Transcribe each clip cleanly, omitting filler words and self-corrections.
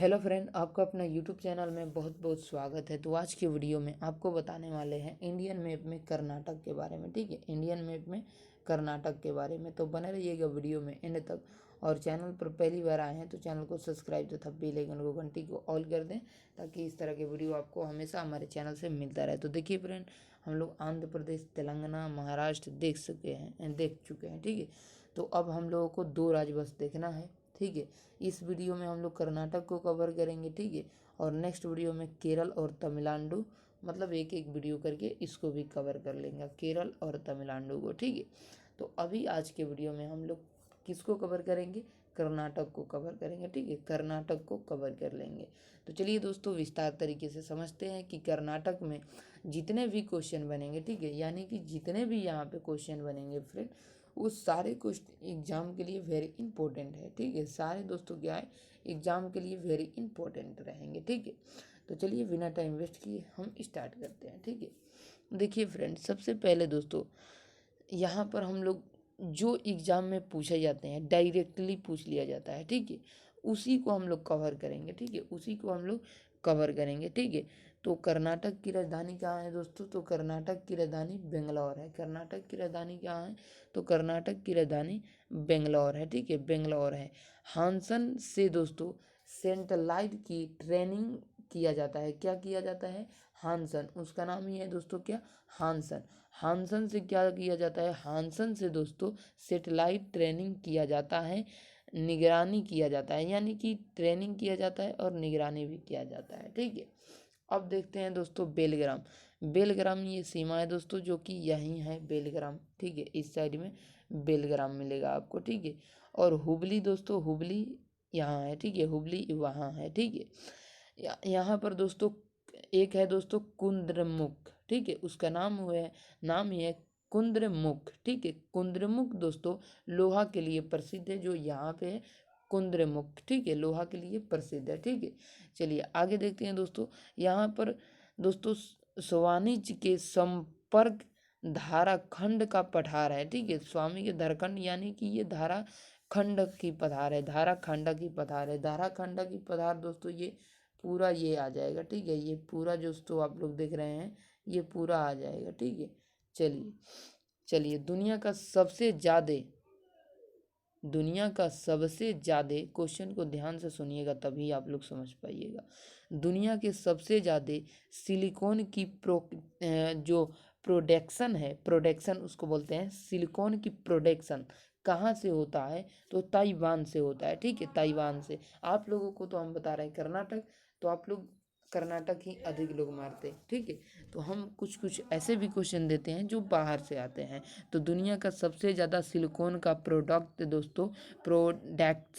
Hello friend, आपका अपना YouTube channel में बहुत बहुत स्वागत है। तो आज के वीडियो में आपको बताने वाले हैं इंडियन मैप में कर्नाटक के बारे में। ठीक है, इंडियन मैप में कर्नाटक के बारे में। तो बने रहिएगा वीडियो में एंड तक। और चैनल पर पहली बार आए हैं तो चैनल को सब्सक्राइब तथा बेल आइकन को घंटी को ऑल कर दें, ताकि इस तरह के वीडियो आपको हमेशा हमारे चैनल से मिलता रहे। तो देखिए फ्रेंड, हम लोग आंध्र प्रदेश, तेलंगाना, महाराष्ट्र देख चुके हैं। ठीक है, तो अब हम लोगों को दो राज्य बस देखना है। ठीक है, इस वीडियो में हम लोग कर्नाटक को कवर करेंगे। ठीक है, और नेक्स्ट वीडियो में केरल और तमिलनाडु, मतलब एक एक वीडियो करके इसको भी कवर कर लेंगे, केरल और तमिलनाडु को। ठीक है, तो अभी आज के वीडियो में हम लोग किसको कवर करेंगे? कर्नाटक को कवर करेंगे। ठीक है, कर्नाटक को कवर कर लेंगे। तो चलिए दोस्तों, विस्तार तरीके से समझते हैं कि कर्नाटक में जितने भी क्वेश्चन बनेंगे, ठीक है, यानी कि जितने भी यहाँ पे क्वेश्चन बनेंगे फ्रेंड, उस सारे क्वेश्चन एग्जाम के लिए वेरी इंपॉर्टेंट है। ठीक है, सारे दोस्तों क्या है, एग्जाम के लिए वेरी इंपॉर्टेंट रहेंगे। ठीक है, तो चलिए बिना टाइम वेस्ट किए हम स्टार्ट करते हैं। ठीक है, देखिए फ्रेंड, सबसे पहले दोस्तों यहाँ पर हम लोग जो एग्ज़ाम में पूछे जाते हैं, डायरेक्टली पूछ लिया जाता है। ठीक है, उसी को हम लोग कवर करेंगे। ठीक है, उसी को हम लोग कवर करेंगे। ठीक है, तो कर्नाटक की राजधानी कहाँ है दोस्तों? तो कर्नाटक की राजधानी बेंगलोर है। कर्नाटक की राजधानी कहाँ है? तो कर्नाटक की राजधानी बेंगलोर है। ठीक है, बेंगलोर है। हानसन से दोस्तों सेंट्रलाइट की ट्रेनिंग किया जाता है। क्या किया जाता है? हानसन, उसका नाम ही है दोस्तों क्या? हानसन। हानसन से क्या किया जाता है? हानसन से दोस्तों सेटेलाइट ट्रेनिंग किया जाता है, निगरानी किया जाता है, यानी कि ट्रेनिंग किया जाता है और निगरानी भी किया जाता है। ठीक है, अब देखते हैं दोस्तों बेलग्राम। बेलग्राम ये सीमा है दोस्तों, जो कि यहीं है बेलग्राम। ठीक है, इस साइड में बेलग्राम मिलेगा आपको। ठीक है, और हुबली दोस्तों, हुबली यहाँ है। ठीक है, हुबली वहाँ है। ठीक है, यहाँ पर दोस्तों एक है दोस्तों कुंद्रमुख। ठीक है, उसका नाम ही है कुंद्रमुख। ठीक है, कुंद्रमुख दोस्तों लोहा के लिए प्रसिद्ध है, जो यहाँ पे है कुंद्रमुख। ठीक है, लोहा के लिए प्रसिद्ध है। ठीक है, चलिए आगे देखते हैं दोस्तों। यहाँ पर दोस्तों स्वानिच के संपर्क धारा खंड का पठार है। ठीक है, स्वामी के धरखंड, यानी कि ये धारा खंड की पठार है, धारा खंड की पठार है। धारा खंड की पठार दोस्तों ये पूरा ये आ जाएगा। ठीक है, ये पूरा दोस्तों आप लोग देख रहे हैं, ये पूरा आ जाएगा। ठीक है, चलिए चलिए दुनिया का सबसे ज़्यादा क्वेश्चन को ध्यान से सुनिएगा, तभी आप लोग समझ पाइएगा। दुनिया के सबसे ज़्यादा सिलिकॉन की जो प्रोडक्शन है, प्रोडक्शन उसको बोलते हैं, सिलिकॉन की प्रोडक्शन कहाँ से होता है? तो ताइवान से होता है। ठीक है, ताइवान से। आप लोगों को तो हम बता रहे हैं कर्नाटक, तो आप लोग कर्नाटक ही अधिक लोग मारते हैं। ठीक है, तो हम कुछ कुछ ऐसे भी क्वेश्चन देते हैं जो बाहर से आते हैं। तो दुनिया का सबसे ज़्यादा सिलिकॉन का प्रोडक्ट दोस्तों, प्रोडक्ट,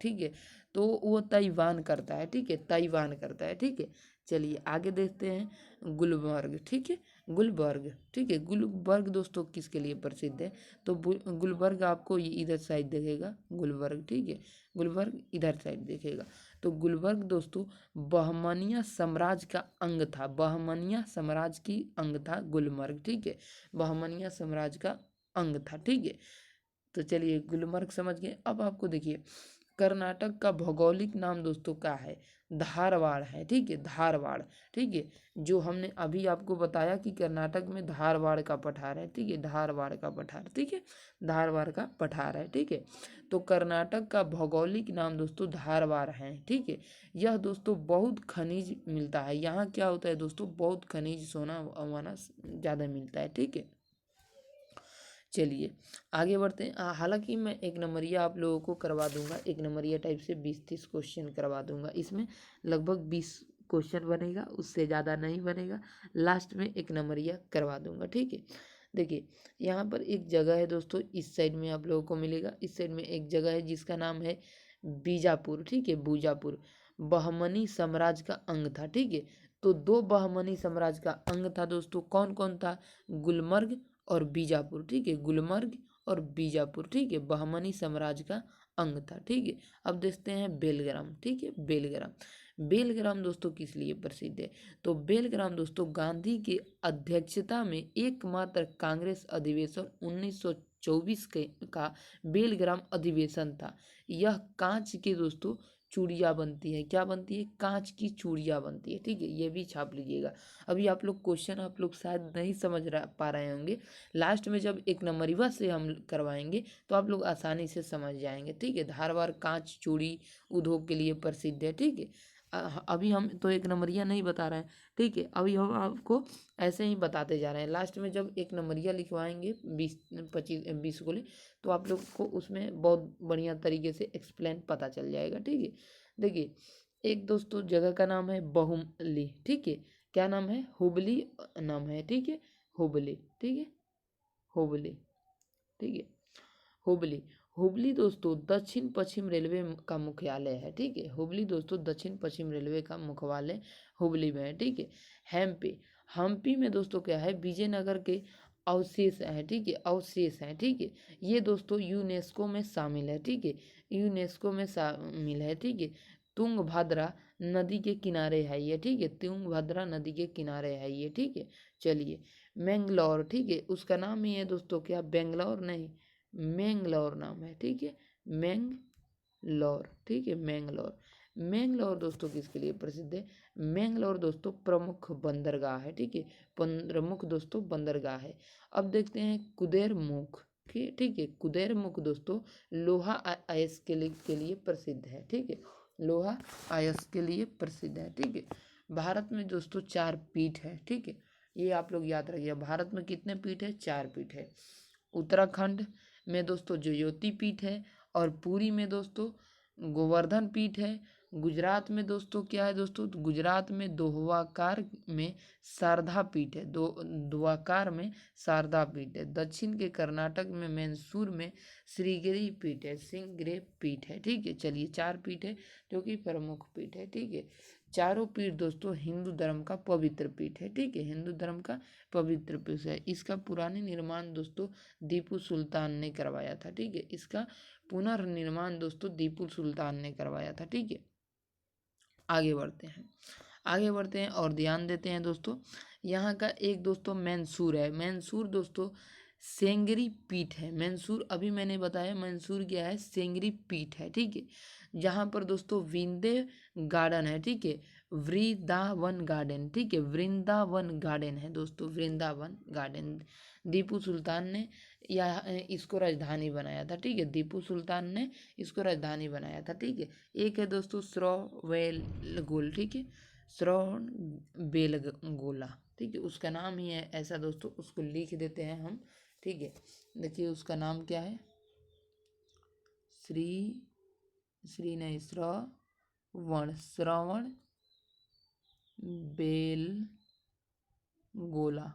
ठीक है, तो वो ताइवान करता है। ठीक है, ताइवान करता है। ठीक है, चलिए आगे देखते हैं गुलबर्ग। ठीक है, गुलबर्ग। ठीक है, गुलबर्ग दोस्तों किसके लिए प्रसिद्ध है? तो गुलबर्ग आपको ये इधर साइड दिखेगा, गुलबर्ग। ठीक है, गुलबर्ग इधर साइड दिखेगा। तो गुलबर्ग दोस्तों बहमनिया साम्राज्य का अंग था, बहमनिया साम्राज्य की अंग था गुलमर्ग। ठीक है, बहमनिया साम्राज्य का अंग था। ठीक है, तो चलिए गुलमर्ग समझ गए। अब आपको देखिए कर्नाटक का भौगोलिक नाम दोस्तों क्या है? धारवाड़ है। ठीक है, धारवाड़। ठीक है, जो हमने अभी आपको बताया कि कर्नाटक में धारवाड़ का पठार है। ठीक है, धारवाड़ का पठार। ठीक है, धारवाड़ का पठार है। ठीक है, तो कर्नाटक का भौगोलिक नाम दोस्तों धारवाड़ है। ठीक है, यह दोस्तों बहुत खनिज मिलता है। यहाँ क्या होता है दोस्तों? बहुत खनिज, सोना वाना ज़्यादा मिलता है। ठीक है, चलिए आगे बढ़ते हैं। हालांकि मैं एक नंबरिया आप लोगों को करवा दूंगा, एक नंबरिया टाइप से 20-30 क्वेश्चन करवा दूंगा। इसमें लगभग 20 क्वेश्चन बनेगा, उससे ज़्यादा नहीं बनेगा। लास्ट में एक नंबरिया करवा दूंगा। ठीक है, देखिए यहाँ पर एक जगह है दोस्तों, इस साइड में आप लोगों को मिलेगा। इस साइड में एक जगह है जिसका नाम है बीजापुर। ठीक है, बीजापुर बहमनी साम्राज्य का अंग था। ठीक है, तो दो बहमनी साम्राज्य का अंग था दोस्तों, कौन कौन था? गुलमर्ग और बीजापुर। ठीक है, गुलमर्ग और बीजापुर। ठीक है, बहमनी साम्राज्य का अंग था। ठीक है, अब देखते हैं बेलग्राम। ठीक है, बेलग्राम। बेलग्राम दोस्तों किस लिए प्रसिद्ध है? तो बेलग्राम दोस्तों गांधी की अध्यक्षता में एकमात्र कांग्रेस अधिवेशन 2024 के का बेलग्राम अधिवेशन था। यह कांच के दोस्तों चूड़ियाँ बनती है, क्या बनती है, कांच की चूड़ियाँ बनती है, ठीक है, ये भी छाप लीजिएगा। अभी आप लोग क्वेश्चन आप लोग शायद नहीं पा रहे होंगे, लास्ट में जब एक नंबरीवा से हम करवाएंगे तो आप लोग आसानी से समझ जाएंगे, ठीक है। धारवाड़ कांच चूड़ी उद्योग के लिए प्रसिद्ध है, ठीक है। अभी हम तो एक नंबरिया नहीं बता रहे हैं, ठीक है, अभी हम आपको ऐसे ही बताते जा रहे हैं। लास्ट में जब एक नंबरिया लिखवाएंगे 20-25 गोले, तो आप लोग को उसमें बहुत बढ़िया तरीके से एक्सप्लेन पता चल जाएगा, ठीक है। देखिए, एक दोस्तों जगह का नाम है बहुमली, ठीक है, क्या नाम है, हुबली नाम है, ठीक है, हुबली, ठीक है, हुबली, ठीक है, हुबली। हुबली दोस्तों दक्षिण पश्चिम रेलवे का मुख्यालय है, ठीक है, हुबली दोस्तों दक्षिण पश्चिम रेलवे का मुख्यालय हुबली में है, ठीक है। हम्पी, हम्पी में दोस्तों क्या है, विजयनगर के अवशेष हैं, ठीक है, अवशेष हैं, ठीक है। ये दोस्तों यूनेस्को में शामिल है, ठीक है, यूनेस्को में शामिल है, ठीक है। तुंगभद्रा नदी के किनारे है ये, ठीक है, तुंगभद्रा नदी के किनारे है ये, ठीक है। चलिए, मैंगलोर, ठीक है, उसका नाम ही है दोस्तों क्या, बेंगलोर नहीं, मैंगलोर नाम है, ठीक है, मैंगलोर, ठीक है, मैंगलोर। मैंगलोर दोस्तों किसके लिए प्रसिद्ध है, मैंगलोर दोस्तों प्रमुख बंदरगाह है, ठीक है, प्रमुख दोस्तों बंदरगाह है। अब देखते हैं कुदेरमुख, ठीक है, कुदेरमुख दोस्तों लोहा अयस्क के लिए प्रसिद्ध है, ठीक है, लोहा अयस्क के लिए प्रसिद्ध है, ठीक है। भारत में दोस्तों 4 पीठ है, ठीक है, ये आप लोग याद रखिए, भारत में कितने पीठ है, 4 पीठ है। उत्तराखंड में दोस्तों ज्योति पीठ है, और पुरी में दोस्तों गोवर्धन पीठ है। गुजरात में दोस्तों क्या है दोस्तों, गुजरात में दोहवाकार में शारदा पीठ है, दोवाकार में शारदा पीठ है। दक्षिण के कर्नाटक में मैसूर में श्रीगिरी पीठ है, श्रृंगेरी पीठ है, ठीक है। चलिए 4 पीठ है जो कि प्रमुख पीठ है, ठीक है। चारों पीठ दोस्तों हिंदू धर्म का पवित्र पीठ है, ठीक है, हिंदू धर्म का पवित्र पीठ है। इसका पुरानी निर्माण दोस्तों दीपू सुल्तान ने करवाया था, ठीक है, इसका पुनर्निर्माण दोस्तों दीपू सुल्तान ने करवाया था, ठीक है। आगे बढ़ते हैं, आगे बढ़ते हैं और ध्यान देते हैं दोस्तों, यहाँ का एक दोस्तों मैसूर है। मैसूर दोस्तों सेंगरी पीठ है, मैसूर अभी मैंने बताया, मैसूर क्या है, सेंगरी पीठ है, ठीक है। जहाँ पर दोस्तों विंध्य गार्डन है, ठीक है, वृंदावन गार्डन, ठीक है, वृंदावन गार्डन है दोस्तों, वृंदावन गार्डन। दीपू सुल्तान ने या इसको राजधानी बनाया था, ठीक है, दीपू सुल्तान ने इसको राजधानी बनाया था, ठीक है। एक है दोस्तों श्रवणबेलगोला, ठीक है, श्रवणबेलगोला, ठीक है, उसका नाम ही है ऐसा दोस्तों, उसको लिख देते हैं हम, ठीक है। देखिए उसका नाम क्या है, श्री श्री नहीं, श्रवण बेलगोला,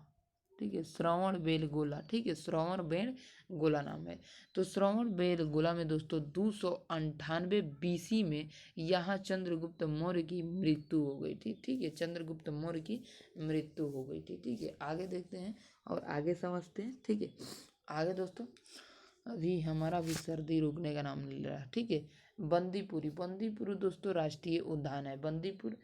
ठीक है, श्रवण बेलगोला, ठीक है, श्रवण बेलगोला नाम है। तो श्रवण बेलगोला में दोस्तों 298 BC में यहाँ चंद्रगुप्त मौर्य की मृत्यु हो गई थी, ठीक है, चंद्रगुप्त मौर्य की मृत्यु हो गई थी, ठीक है। आगे देखते हैं और आगे समझते हैं, ठीक है। आगे दोस्तों अभी हमारा भी सर्दी रुकने का नाम नहीं ले रहा, ठीक है। बंदीपुरी, बंदीपुर दोस्तों राष्ट्रीय उद्यान है, बंदीपुर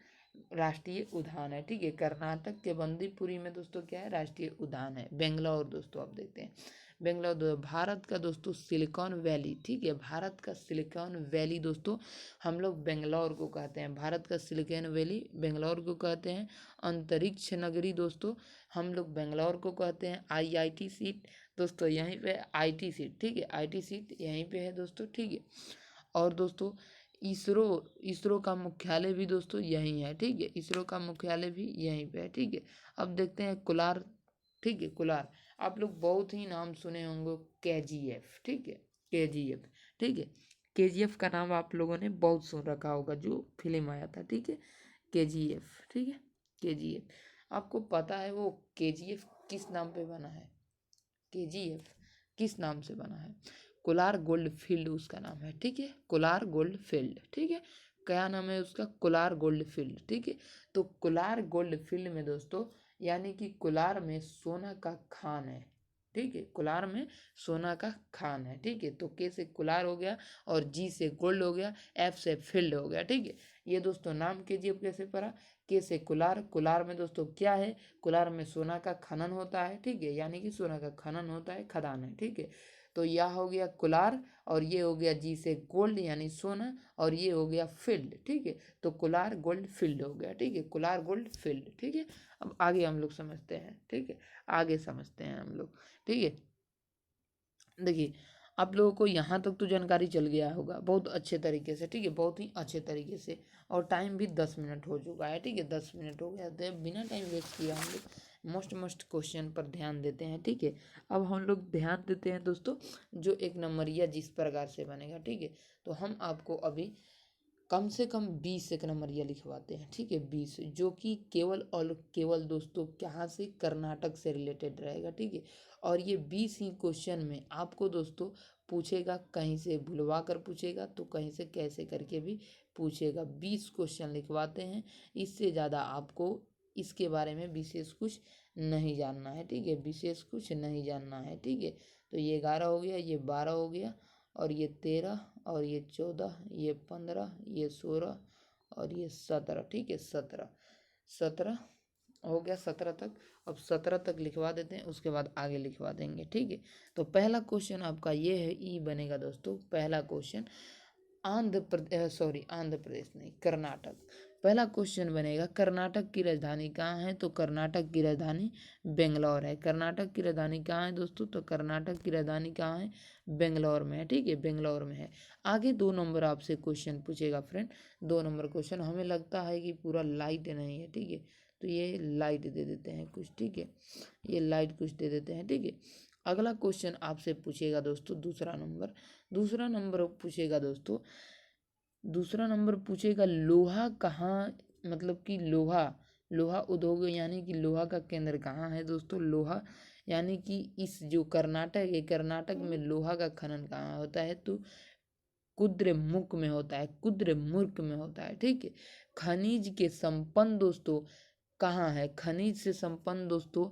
राष्ट्रीय उद्यान है, ठीक है। कर्नाटक के बंदीपुरी में दोस्तों क्या है, राष्ट्रीय उद्यान है। बेंगलोर दोस्तों आप देखते हैं, बेंगलोर भारत का दोस्तों सिलिकॉन वैली, ठीक है, भारत का सिलिकॉन वैली दोस्तों हम लोग बेंगलोर को कहते हैं, भारत का सिलिकॉन वैली बेंगलोर को कहते हैं। अंतरिक्ष नगरी दोस्तों हम लोग बेंगलोर को कहते हैं। IIT सीट दोस्तों यहीं पे, IT सीट, ठीक है, IT सीट यहीं पे है दोस्तों, ठीक है। और दोस्तों इसरो, इसरो का मुख्यालय भी दोस्तों यहीं है, ठीक है, इसरो का मुख्यालय भी यहीं पे है, ठीक है। अब देखते हैं कोलार, ठीक है, कोलार आप लोग बहुत ही नाम सुने होंगे, KGF, ठीक है, KGF, ठीक है, KGF का नाम आप लोगों ने बहुत सुन रखा होगा, जो फिल्म आया था, ठीक है, KGF, ठीक है, KGF। आपको पता है वो KGF किस नाम पे बना है, KGF किस नाम से बना है, कोलार गोल्ड फील्ड उसका नाम है, ठीक है, कोलार गोल्ड फील्ड, ठीक है, क्या नाम है उसका, कोलार गोल्ड फील्ड, ठीक है। तो कोलार गोल्ड फील्ड में दोस्तों यानी कि कोलार में सोना का खान है, ठीक है, कोलार में सोना का खान है, ठीक है। तो K से कोलार हो गया और G से गोल्ड हो गया, F से फील्ड हो गया, ठीक है। ये दोस्तों नाम KGF कैसे पड़ा, K से कोलार, कोलार में दोस्तों क्या है, कोलार में सोना का खनन होता है, ठीक है, यानी कि सोना का खनन होता है, खदान है, ठीक है। तो यह हो गया कोलार, और ये हो गया जी से गोल्ड यानी सोना, और ये हो गया फील्ड, ठीक है। तो कोलार गोल्ड फील्ड हो गया, ठीक है, कोलार गोल्ड फील्ड, ठीक है। अब आगे हम लोग समझते हैं, ठीक है, आगे समझते हैं हम लोग, ठीक है। देखिए, आप लोगों को यहाँ तक तो जानकारी चल गया होगा बहुत अच्छे तरीके से, ठीक है, बहुत ही अच्छे तरीके से। और टाइम भी 10 मिनट हो चुका है, ठीक है, 10 मिनट हो गया। तो बिना टाइम वेस्ट किया हम लोग मस्ट क्वेश्चन पर ध्यान देते हैं, ठीक है। अब हम लोग ध्यान देते हैं दोस्तों, जो एक नंबरिया जिस प्रकार से बनेगा, ठीक है। तो हम आपको अभी कम से कम 20 एक नंबरिया लिखवाते हैं, ठीक है, 20, जो कि केवल और केवल दोस्तों कहाँ से, कर्नाटक से रिलेटेड रहेगा, ठीक है। और ये 20 ही क्वेश्चन में आपको दोस्तों पूछेगा, कहीं से भुलवा कर पूछेगा तो कहीं से कैसे करके भी पूछेगा। 20 क्वेश्चन लिखवाते हैं, इससे ज़्यादा आपको इसके बारे में विशेष कुछ नहीं जानना है, ठीक है, विशेष कुछ नहीं जानना है, ठीक है। तो ये 11 हो गया, ये 12 हो गया, और ये 13, और ये 14, ये 15, ये 16, और ये 17, ठीक है, 17, 17 हो गया, 17 तक। अब 17 तक लिखवा देते हैं, उसके बाद आगे लिखवा देंगे, ठीक है। तो पहला क्वेश्चन आपका ये है, ई बनेगा दोस्तों पहला क्वेश्चन। आंध्र प्रदेश नहीं, कर्नाटक। पहला क्वेश्चन बनेगा, कर्नाटक की राजधानी कहाँ है? तो कर्नाटक की राजधानी बेंगलोर है। कर्नाटक की राजधानी कहाँ है दोस्तों? तो कर्नाटक की राजधानी कहाँ है? बेंगलोर में है, ठीक है, बेंगलोर में है। आगे 2 नंबर आपसे क्वेश्चन पूछेगा फ्रेंड, 2 नंबर क्वेश्चन। हमें लगता है कि पूरा लाइट नहीं है, ठीक है, तो ये लाइट दे देते हैं कुछ, ठीक है, ये लाइट कुछ दे देते हैं, ठीक है। अगला क्वेश्चन आपसे पूछेगा दोस्तों दूसरा नंबर पूछेगा दोस्तों, दूसरा नंबर पूछेगा लोहा कहाँ, मतलब कि लोहा लोहा उद्योग यानी कि लोहा का केंद्र कहाँ है दोस्तों? लोहा यानी कि इस जो कर्नाटक है, कर्नाटक में लोहा का खनन कहाँ होता है? तो कुद्रेमुख में होता है, कुद्रेमुख में होता है, ठीक है। खनिज के संपन्न दोस्तों कहाँ है? खनिज से संपन्न दोस्तों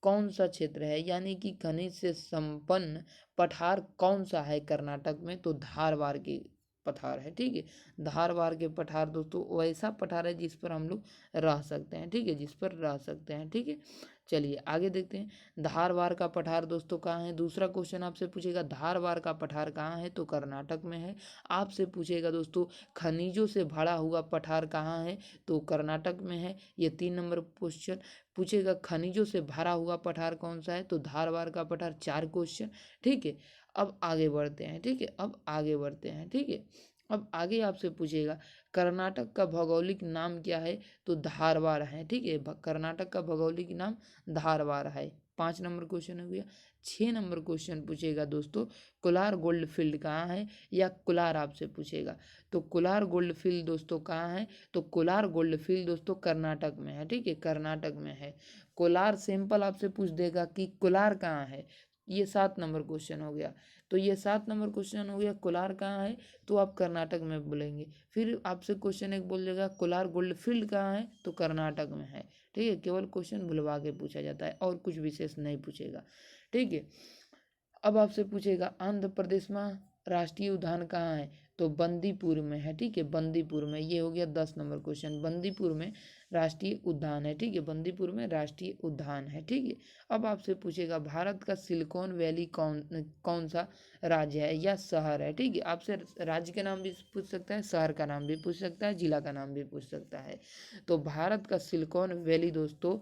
कौन सा क्षेत्र है, यानी कि खनिज से संपन्न पठार कौन सा है कर्नाटक में? तो धारवाड़ के पठार है, ठीक है, धारवाड़ के पठार दोस्तों वैसा पठार है जिस पर हम लोग रह सकते हैं, ठीक है, जिस पर रह सकते हैं, ठीक है। चलिए आगे देखते हैं, धारवाड़ का पठार दोस्तों कहाँ है? दूसरा क्वेश्चन आपसे पूछेगा धारवाड़ का पठार कहाँ है? तो कर्नाटक में है। आपसे पूछेगा दोस्तों खनिजों से भरा हुआ पठार कहाँ है? तो कर्नाटक में है। ये 3 नंबर क्वेश्चन पूछेगा, खनिजों से भरा हुआ पठार कौन सा है? तो धारवाड़ का पठार। 4 क्वेश्चन, ठीक है। अब आगे बढ़ते हैं, ठीक है, अब आगे बढ़ते हैं, ठीक है। अब आगे आपसे पूछेगा कर्नाटक का भौगोलिक नाम क्या है? तो धारवाड़ है, ठीक है, कर्नाटक का भौगोलिक नाम धारवाड़ है। 5 नंबर क्वेश्चन हो गया। 6 नंबर क्वेश्चन पूछेगा दोस्तों कोलार गोल्ड फील्ड कहाँ है, या कोलार आपसे पूछेगा। तो कोलार गोल्ड फील्ड दोस्तों कहाँ है? तो कोलार गोल्ड फील्ड दोस्तों कर्नाटक में है, ठीक है, कर्नाटक में है। कोलार सिंपल आपसे पूछ देगा कि कोलार कहाँ है। ये 7 नंबर क्वेश्चन हो गया। तो ये 7 नंबर क्वेश्चन हो गया, कोलार कहाँ है? तो आप कर्नाटक में बोलेंगे। फिर आपसे क्वेश्चन एक बोल देगा कोलार गोल्ड फील्ड कहाँ है? तो कर्नाटक में है, ठीक है। केवल क्वेश्चन भुलवा के पूछा जाता है और कुछ विशेष नहीं पूछेगा, ठीक है। अब आपसे पूछेगा आंध्र प्रदेश में राष्ट्रीय उद्यान कहाँ है? तो बंदीपुर में है, ठीक है, बंदीपुर में। ये हो गया 10 नंबर क्वेश्चन, बंदीपुर में राष्ट्रीय उद्यान है, ठीक है, बंदीपुर में राष्ट्रीय उद्यान है, ठीक है। अब आपसे पूछेगा भारत का सिलिकॉन वैली कौन कौन सा राज्य है या शहर है, ठीक है। आपसे राज्य का नाम भी पूछ सकता है, शहर का नाम भी पूछ सकता है, जिला का नाम भी पूछ सकता है। तो भारत का सिलिकॉन वैली दोस्तों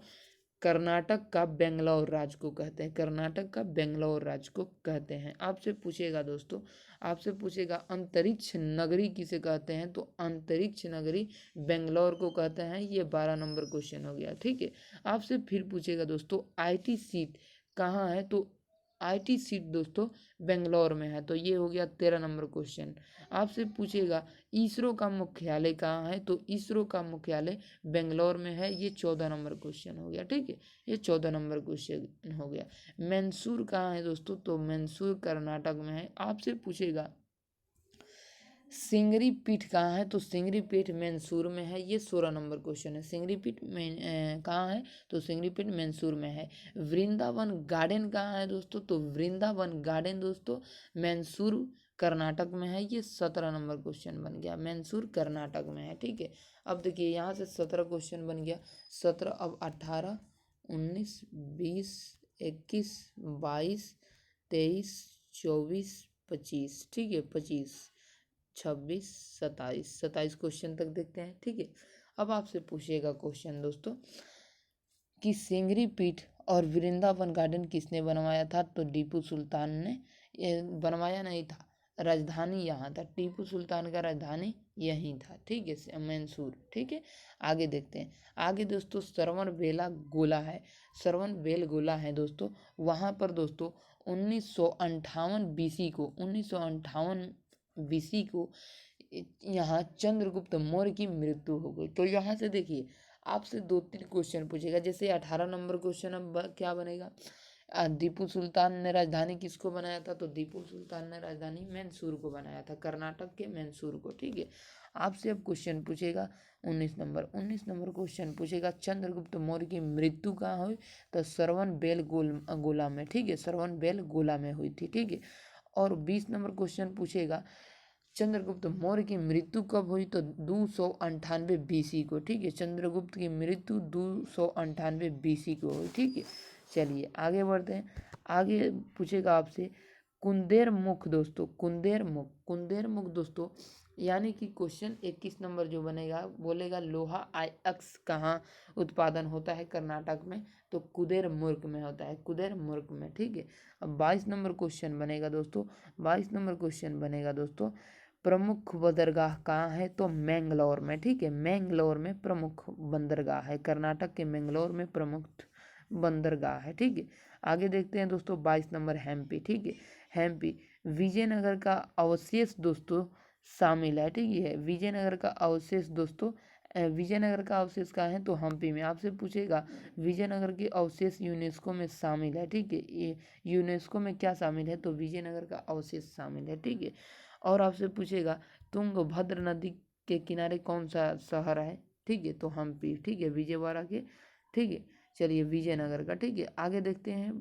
कर्नाटक का बेंगलोर राज्य को कहते हैं, कर्नाटक का बेंगलोर राज्य को कहते हैं। आपसे पूछेगा दोस्तों, आपसे पूछेगा अंतरिक्ष नगरी किसे कहते हैं? तो अंतरिक्ष नगरी बेंगलोर को कहते हैं। ये 12 नंबर क्वेश्चन हो गया, ठीक है। आपसे फिर पूछेगा दोस्तों आईटी सीट कहाँ है? तो आईटी सीट दोस्तों बेंगलोर में है। तो ये हो गया 13 नंबर क्वेश्चन। आपसे पूछेगा इसरो का मुख्यालय कहाँ है? तो इसरो का मुख्यालय बेंगलोर में है। ये 14 नंबर क्वेश्चन हो गया, ठीक है, ये 14 नंबर क्वेश्चन हो गया। मैसूर कहाँ है दोस्तों? तो मैसूर कर्नाटक में है। आपसे पूछेगा सिंगरी पीठ कहाँ है? तो सिंगरी पीठ मैसूर में है। ये 16 नंबर क्वेश्चन है। सिंगरी पीठ कहाँ है? तो सिंगरी पीठ मैसूर में है। वृंदावन गार्डन कहाँ है दोस्तों? तो वृंदावन गार्डन दोस्तों मैसूर कर्नाटक में है। ये 17 नंबर क्वेश्चन बन गया, मैसूर कर्नाटक में है, ठीक है। अब देखिए यहाँ से 17 क्वेश्चन बन गया, 17, अब 18, 19, 20, 21, 22, 23, 24, 25, ठीक है, 25, 26, 27, 27 क्वेश्चन तक देखते हैं, ठीक है। अब आपसे पूछेगा क्वेश्चन दोस्तों कि सेंगरी पीठ और वृंदावन गार्डन किसने बनवाया था? तो टीपू सुल्तान ने। ये बनवाया नहीं था, राजधानी यहाँ था, टीपू सुल्तान का राजधानी यहीं था, ठीक है, मैसूर, ठीक है। आगे देखते हैं, आगे दोस्तों श्रवण बेला गोला है, श्रवण बेल गोला है दोस्तों। वहाँ पर दोस्तों 1958 बीसी को, 1958 बीसी को यहाँ चंद्रगुप्त मौर्य की मृत्यु हो गई। तो यहाँ से देखिए आपसे 2-3 क्वेश्चन पूछेगा, जैसे 18 नंबर क्वेश्चन अब क्या बनेगा, टीपू सुल्तान ने राजधानी किसको बनाया था? तो टीपू सुल्तान ने राजधानी मैसूर को बनाया था, कर्नाटक के मैसूर को, ठीक है। आपसे अब क्वेश्चन पूछेगा 19 नंबर क्वेश्चन पूछेगा चंद्रगुप्त मौर्य की मृत्यु कहाँ हुई? तो श्रवण बेल गोला में, ठीक है, श्रवण बेल गोला में हुई थी, ठीक है। और 20 नंबर क्वेश्चन पूछेगा चंद्रगुप्त मौर्य की मृत्यु कब हुई? तो 298 बीसी को, ठीक है, चंद्रगुप्त की मृत्यु 298 बीसी को हुई, ठीक है। चलिए आगे बढ़ते हैं, आगे पूछेगा आपसे कुंदेर मुख दोस्तों, कुंदेर मुख दोस्तों, यानी कि क्वेश्चन 21 नंबर जो बनेगा बोलेगा लोहा आयस्क कहाँ उत्पादन होता है? कर्नाटक में। तो कुदेर मुर्ग में होता है, कुदेर मुर्ग में, ठीक है। अब 22 नंबर क्वेश्चन बनेगा दोस्तों, 22 नंबर क्वेश्चन बनेगा दोस्तों प्रमुख बंदरगाह कहाँ है? तो मैंगलोर में, ठीक है, मैंगलोर में प्रमुख बंदरगाह है, कर्नाटक के मैंगलोर में प्रमुख बंदरगाह है, ठीक है। आगे देखते हैं दोस्तों 22 नंबर हम्पी, ठीक है, हम्पी विजयनगर का अवशेष दोस्तों शामिल है, ठीक है, विजयनगर का अवशेष दोस्तों, विजयनगर का अवशेष कहाँ है? तो हम्पी में। आपसे पूछेगा विजयनगर के अवशेष यूनेस्को में शामिल है, ठीक है, ये यूनेस्को में क्या शामिल है? तो विजयनगर का अवशेष शामिल है, ठीक है। और आपसे पूछेगा तुंगभद्र नदी के किनारे कौन सा शहर है? ठीक है, तो हम्पी, ठीक है, विजयवाड़ा के, ठीक है। चलिए विजयनगर का, ठीक है। आगे देखते हैं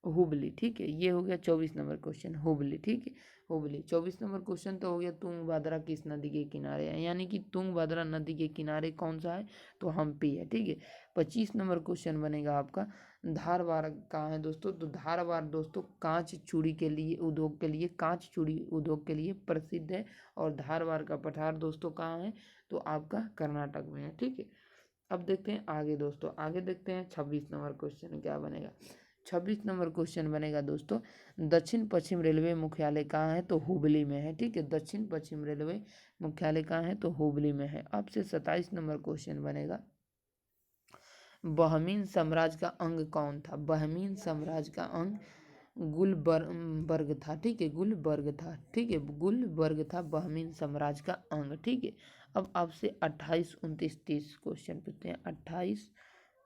हुबली, ठीक है, ये हो गया 24 नंबर क्वेश्चन, हुबली, ठीक है, हुबली। 24 नंबर क्वेश्चन तो हो गया तुंगभद्रा किस नदी के किनारे है, यानी कि तुंगभद्रा नदी के किनारे कौन सा है? तो हम्पी है, ठीक है। 25 नंबर क्वेश्चन बनेगा आपका धारवाड़ कहाँ है दोस्तों? तो धारवाड़ दोस्तों कांच चूड़ी के लिए उद्योग के लिए, कांच चूड़ी उद्योग के लिए प्रसिद्ध है। और धारवाड़ का पठार दोस्तों कहाँ है? तो आपका कर्नाटक में है, ठीक है। अब देखते हैं आगे दोस्तों, आगे देखते हैं 26 नंबर क्वेश्चन क्या बनेगा। 26 नंबर क्वेश्चन बनेगा दोस्तों दक्षिण पश्चिम रेलवे मुख्यालय कहाँ है? तो हुबली में है, ठीक है, दक्षिण पश्चिम रेलवे मुख्यालय कहाँ है? तो हुबली में है। आपसे 27 नंबर क्वेश्चन बनेगा बहमीन साम्राज्य का अंग कौन था? बहमीन साम्राज्य का अंग गुलबर्ग था, ठीक है, गुलबर्ग था, ठीक है, गुलबर्ग था बहमीन साम्राज्य का अंग, ठीक है। अब आपसे 28, 29, 30 क्वेश्चन पूछते हैं, 28,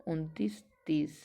29, 30।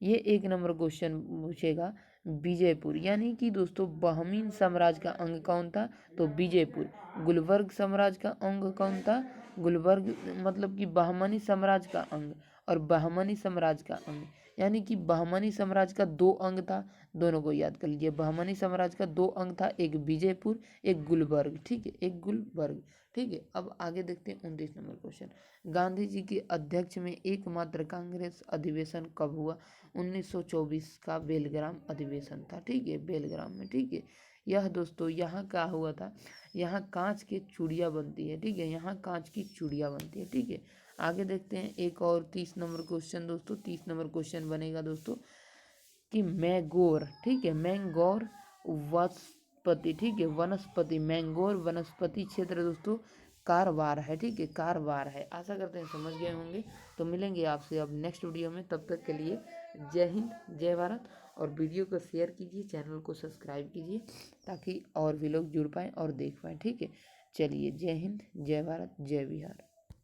ये 1 नंबर क्वेश्चन पूछेगा विजयपुर, यानी कि दोस्तों बहमीन साम्राज्य का अंग कौन था? तो विजयपुर। गुलबर्ग साम्राज्य का अंग कौन था? गुलबर्ग मतलब कि बहमनी साम्राज्य का अंग और बहमनी साम्राज्य का अंग, यानी कि बहमनी साम्राज्य का 2 अंग था, दोनों को याद कर लीजिए, बहमनी साम्राज्य का 2 अंग था, एक विजयपुर एक गुलबर्ग, ठीक है, एक गुलबर्ग, ठीक है। अब आगे देखते हैं 29 नंबर क्वेश्चन गांधी जी के अध्यक्ष में एकमात्र कांग्रेस अधिवेशन कब हुआ? 1924 का बेलग्राम अधिवेशन था, ठीक है, बेलग्राम में, ठीक है। यह दोस्तों यहाँ क्या हुआ था? यहाँ कांच की चूड़ियाँ बनती है, ठीक है, यहाँ कांच की चूड़ियाँ बनती है, ठीक है। आगे देखते हैं एक और 30 नंबर क्वेश्चन दोस्तों, 30 नंबर क्वेश्चन बनेगा दोस्तों कि मैंगोर, ठीक है, मैंगोर वनस्पति, ठीक है, वनस्पति, मैंगोर वनस्पति क्षेत्र दोस्तों कारवार है, ठीक है, कारवार है। आशा करते हैं समझ गए होंगे। तो मिलेंगे आपसे अब नेक्स्ट वीडियो में, तब तक के लिए जय हिंद, जय भारत। और वीडियो को शेयर कीजिए, चैनल को सब्सक्राइब कीजिए ताकि और भी लोग जुड़ पाएँ और देख पाएँ, ठीक है। चलिए जय हिंद, जय भारत, जय बिहार।